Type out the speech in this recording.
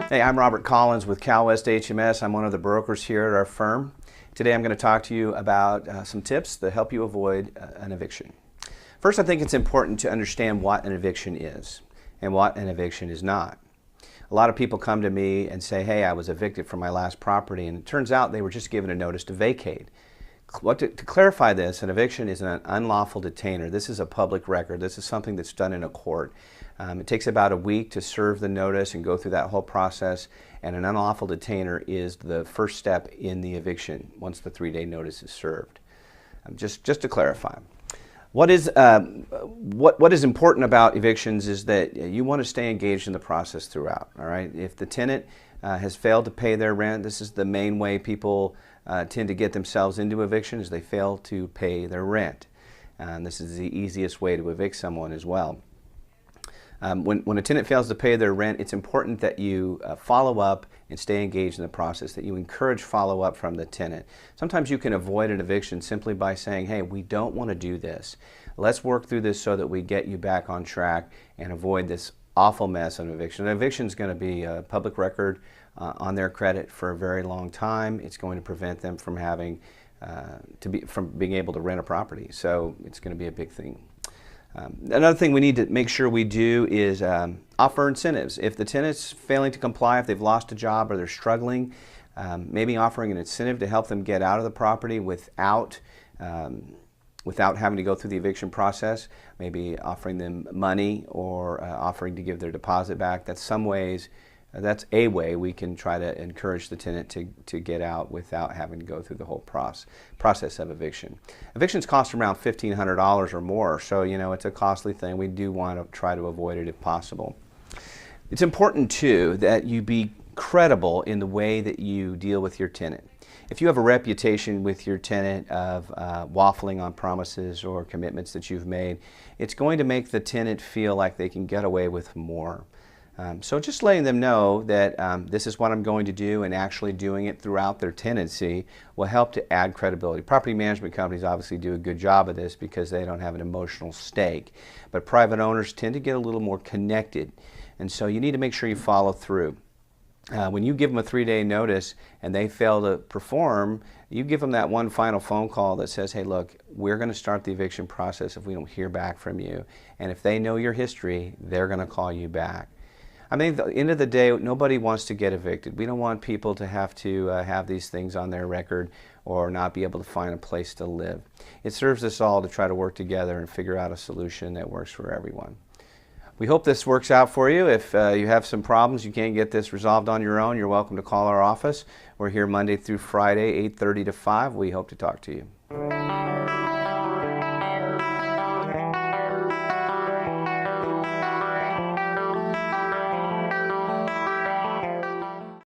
Hey, I'm Robert Collins with CalWest HMS. I'm one of the brokers here at our firm. Today I'm going to talk to you about some tips that help you avoid an eviction. First, I think it's important to understand what an eviction is and what an eviction is not. A lot of people come to me and say, hey, I was evicted from my last property, and it turns out they were just given a notice to vacate. To clarify this, an eviction is an unlawful detainer. This is a public record. This is something that's done in a court. It takes about a week to serve the notice and go through that whole process, and an unlawful detainer is the first step in the eviction once the 3-day notice is served. Just to clarify. What is important about evictions is that you want to stay engaged in the process throughout. All right. If the tenant has failed to pay their rent, this is the main way people tend to get themselves into eviction, is they fail to pay their rent. This is the easiest way to evict someone as well. When a tenant fails to pay their rent, it's important that you follow up and stay engaged in the process, that you encourage follow-up from the tenant. Sometimes you can avoid an eviction simply by saying, hey, we don't want to do this. Let's work through this so that we get you back on track and avoid this awful mess of an eviction. An eviction is going to be a public record on their credit for a very long time. It's going to prevent them from having from being able to rent a property. So it's going to be a big thing. Another thing we need to make sure we do is offer incentives. If the tenant's failing to comply, if they've lost a job or they're struggling, maybe offering an incentive to help them get out of the property without having to go through the eviction process, maybe offering them money or offering to give their deposit back. That's a way we can try to encourage the tenant to get out without having to go through the whole process of eviction. Evictions cost around $1,500 or more, so it's a costly thing. We do want to try to avoid it if possible. It's important too that you be credible in the way that you deal with your tenant. If you have a reputation with your tenant of waffling on promises or commitments that you've made, it's going to make the tenant feel like they can get away with more. So just letting them know that this is what I'm going to do, and actually doing it throughout their tenancy will help to add credibility. Property management companies obviously do a good job of this because they don't have an emotional stake. But private owners tend to get a little more connected, and so you need to make sure you follow through. When you give them a 3-day notice and they fail to perform, you give them that one final phone call that says, hey, look, we're going to start the eviction process if we don't hear back from you. And if they know your history, they're going to call you back. I mean, at the end of the day, nobody wants to get evicted. We don't want people to have these things on their record or not be able to find a place to live. It serves us all to try to work together and figure out a solution that works for everyone. We hope this works out for you. If you have some problems, you can't get this resolved on your own, you're welcome to call our office. We're here Monday through Friday, 8:30 to 5. We hope to talk to you.